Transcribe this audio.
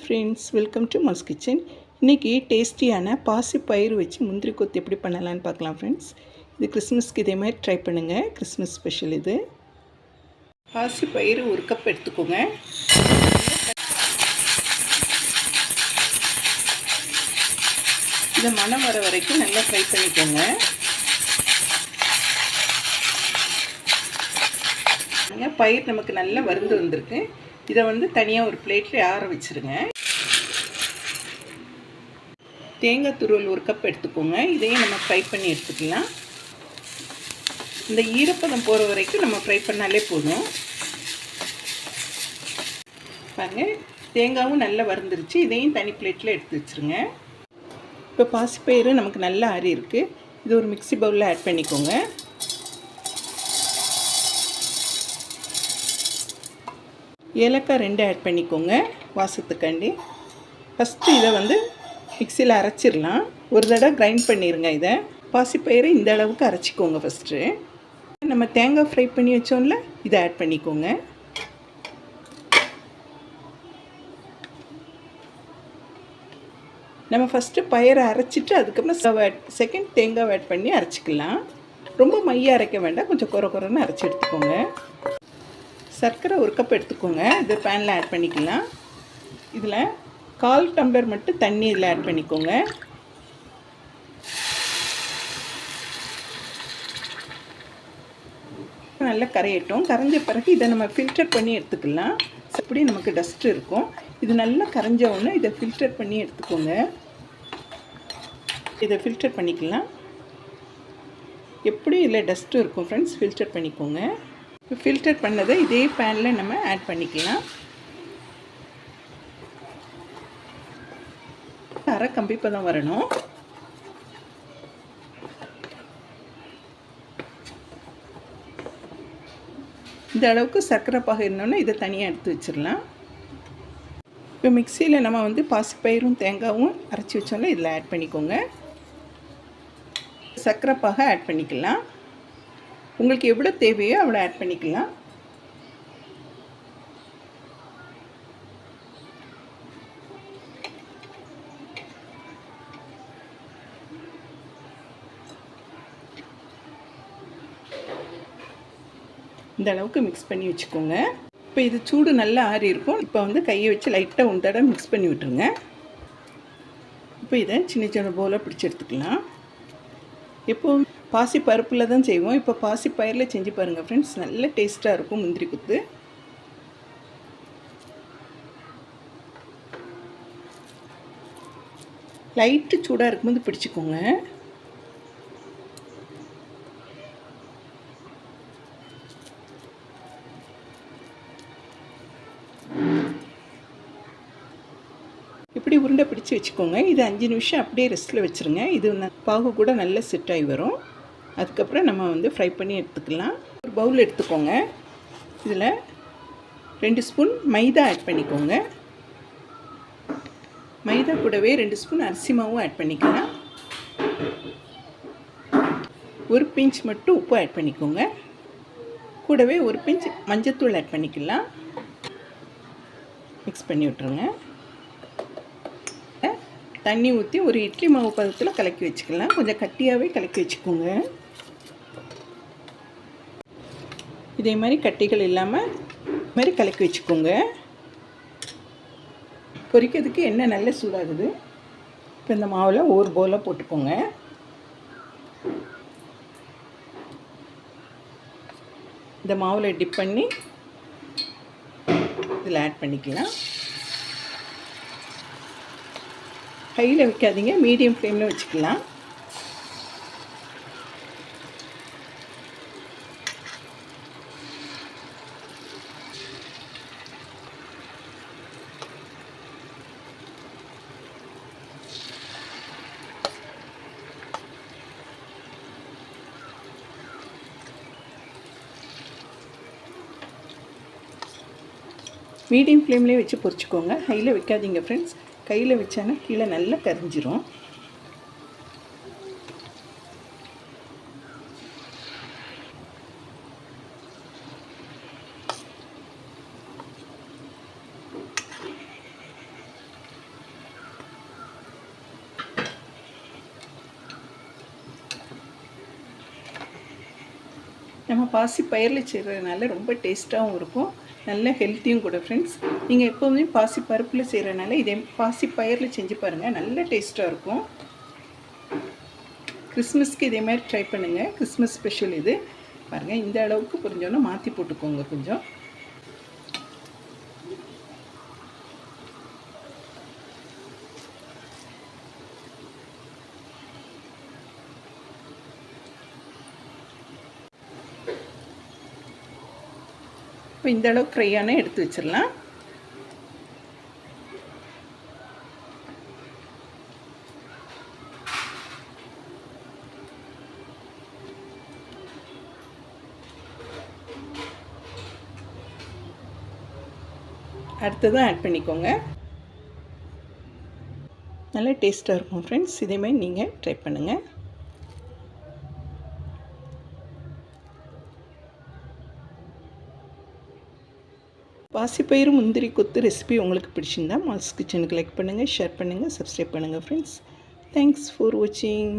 Friends, welcome to mass kitchen. இன்றைக்கி டேஸ்டியான பாசிப்பயிறு வச்சு முந்திரி கொத்து எப்படி பண்ணலான்னு பார்க்கலாம் ஃப்ரெண்ட்ஸ். இது கிறிஸ்மஸ்க்கு இதே மாதிரி ட்ரை பண்ணுங்கள். கிறிஸ்மஸ் ஸ்பெஷல் இது. பாசிப்பயிறு 1 கப் எடுத்துக்கோங்க. இதை மணம் வர வரைக்கும் நல்லா ஃப்ரை பண்ணிக்கோங்க. பயிர் நமக்கு நல்லா வறுந்து வந்திருக்கு. இதை தனியாக ஒரு பிளேட்டில் ஆற வச்சுருங்க. தேங்காய் துருவல் 1 கப் எடுத்துக்கோங்க. இதையும் நம்ம ஃப்ரை பண்ணி எடுத்துக்கலாம். இந்த ஈரப்பதம் போகிற வரைக்கும் நம்ம ஃப்ரை பண்ணாலே போதும். பாருங்கள், தேங்காயும் நல்லா வறுந்துருச்சு. இதையும் தனி பிளேட்டில் எடுத்து வச்சுருங்க. இப்போ பாசிப்பயிறு நமக்கு நல்லா ஆறி இருக்குது. இது ஒரு மிக்ஸி பவுலில் ஆட் பண்ணிக்கோங்க. ஏலக்காய் 2 ஆட் பண்ணிக்கோங்க வாசத்துக்காண்டி. ஃபஸ்ட்டு இதை மிக்சியில் அரைச்சிடலாம். ஒரு தடவை கிரைண்ட் பண்ணிடுங்க. இதை பாசிப்பயிறு இந்த அளவுக்கு அரைச்சிக்கோங்க. ஃபஸ்ட்டு நம்ம தேங்காய் ஃப்ரை பண்ணி வச்சோம்ல, இதை ஆட் பண்ணிக்கோங்க. நம்ம ஃபஸ்ட்டு பயிரை அரைச்சிட்டு அதுக்கப்புறம் செகண்ட் தேங்காய் ஆட் பண்ணி அரைச்சிக்கலாம். ரொம்ப மையாக அரைக்க வேண்டாம், கொஞ்சம் குறைன்னு அரைச்சி எடுத்துக்கோங்க. சர்க்கரை 1 கப் எடுத்துக்கோங்க. இது பேனில் ஆட் பண்ணிக்கலாம். இதில் 1/4 டம்ளர் மட்டும் தண்ணி இதில் ஆட் பண்ணிக்கோங்க. நல்லா கரையட்டும். கரைஞ்ச பிறகு இதை நம்ம ஃபில்டர் பண்ணி எடுத்துக்கலாம். அப்படி நமக்கு டஸ்ட் இருக்கும். இது நல்லா கரைஞ்ச உடனே இதை ஃபில்டர் பண்ணி எடுத்துக்கோங்க. இதை ஃபில்டர் பண்ணிக்கலாம். எப்படி இதில் டஸ்ட்டு இருக்கும் ஃப்ரெண்ட்ஸ், ஃபில்டர் பண்ணிக்கோங்க. ஃபில்டர் பண்ணதை இதே பேனில் நம்ம ஆட் பண்ணிக்கலாம். அரை கம்பி பதம் வரணும். இந்த அளவுக்கு சர்க்கரை பாகு இருந்தோன்னா இதை தனியாக எடுத்து வச்சிடலாம். இப்போ மிக்சியில் நம்ம பாசிப்பயிரும் தேங்காயும் அரைச்சி வச்சோம்ல, இதில் ஆட் பண்ணிக்கோங்க. சர்க்கரை பாகை ஆட் பண்ணிக்கலாம். உங்களுக்கு எவ்வளோ தேவையோ அவ்வளோ ஆட் பண்ணிக்கலாம். இந்த அளவுக்கு மிக்ஸ் பண்ணி வச்சுக்கோங்க. இப்போ இது சூடு நல்லா ஆறி இருக்கும். இப்போ கையை வச்சு லைட்டாக 1 தடவை மிக்ஸ் பண்ணி விட்டுருங்க. இப்போ இதை சின்ன சின்ன போலாக பிடிச்சி எடுத்துக்கலாம். எப்போவும் பாசி பருப்பில் தான் செய்வோம். இப்போ பாசி பயிரில் செஞ்சு பாருங்கள் ஃப்ரெண்ட்ஸ், நல்ல டேஸ்ட்டாக இருக்கும் முந்திரி குத்து. லைட்டு சூடாக இருக்கும்போது பிடிச்சிக்கோங்க. இப்படி உருண்டை பிடிச்சி வச்சுக்கோங்க. இது 5 நிமிஷம் அப்படியே ரெஸ்ட்டில் வச்சுருங்க. இது பாகு கூட நல்லா செட் ஆகி வரும். அதுக்கப்புறம் நம்ம ஃப்ரை பண்ணி எடுத்துக்கலாம். ஒரு பவுல் எடுத்துக்கோங்க. இதில் 2 ஸ்பூன் மைதா ஆட் பண்ணிக்கோங்க. மைதா கூடவே 2 ஸ்பூன் அரிசி மாவும் ஆட் பண்ணிக்கலாம். 1 பிஞ்ச் மட்டும் உப்பு ஆட் பண்ணிக்கோங்க. கூடவே 1 பிஞ்ச் மஞ்சத்தூள் ஆட் பண்ணிக்கலாம். மிக்ஸ் பண்ணி விட்டுருங்க. தண்ணி ஊற்றி ஒரு இட்லி மாவு பதத்தில் கலக்கி வச்சுக்கலாம். கொஞ்சம் கட்டியாகவே கலக்கி வச்சுக்கோங்க. இதே மாதிரி கட்டிகள் இல்லாமல் இது மாதிரி கலக்கி வச்சுக்கோங்க. பொரிக்கிறதுக்கு எண்ணெய் நல்ல சூடாகுது. இப்போ இந்த மாவில் ஒரு போலாக போட்டுக்கோங்க. இந்த மாவில் டிப் பண்ணி இதில் ஆட் பண்ணிக்கலாம். ஹையில் வைக்காதீங்க, மீடியம் ஃப்ளேமில் வச்சுக்கலாம். மீடியம் ஃப்ளேம்லேயே வச்சு பொரிச்சுக்கோங்க. ஹையில் வைக்காதீங்க ஃப்ரெண்ட்ஸ். கையில் வச்சானா கீழே நல்லா கரிஞ்சிரும். நம்ம பாசி பயிரில் செய்கிறதுனால ரொம்ப டேஸ்ட்டாகவும் இருக்கும், நல்ல ஹெல்த்தியும் கூட ஃப்ரெண்ட்ஸ். நீங்கள் எப்போவுமே பாசி பருப்பில் செய்கிறதுனால இதே பாசி பயிரில் செஞ்சு பாருங்கள், நல்ல டேஸ்ட்டாக இருக்கும். கிறிஸ்மஸ்க்கு இதே மாதிரி ட்ரை பண்ணுங்கள். கிறிஸ்மஸ் ஸ்பெஷல் இது பாருங்கள். இந்த அளவுக்கு புரிஞ்சோன்னா மாற்றி போட்டுக்கோங்க கொஞ்சம். இப்போ இந்த அளவுக்கு ஃப்ரையான எடுத்து வச்சிடலாம். அடுத்ததான் ஆட் பண்ணிக்கோங்க. நல்லா டேஸ்ட்டாக இருக்கும் ஃப்ரெண்ட்ஸ். இதேமாதிரி நீங்கள் ட்ரை பண்ணுங்கள். பாசிப்பயிறு முந்திரி கொத்து ரெசிபி உங்களுக்கு பிடிச்சிருந்தா மால்ஸ் கிச்சனுக்கு லைக் பண்ணுங்கள், ஷேர் பண்ணுங்கள், சப்ஸ்கிரைப் பண்ணுங்கள் ஃப்ரெண்ட்ஸ். தேங்க்ஸ் ஃபார் வாட்சிங்.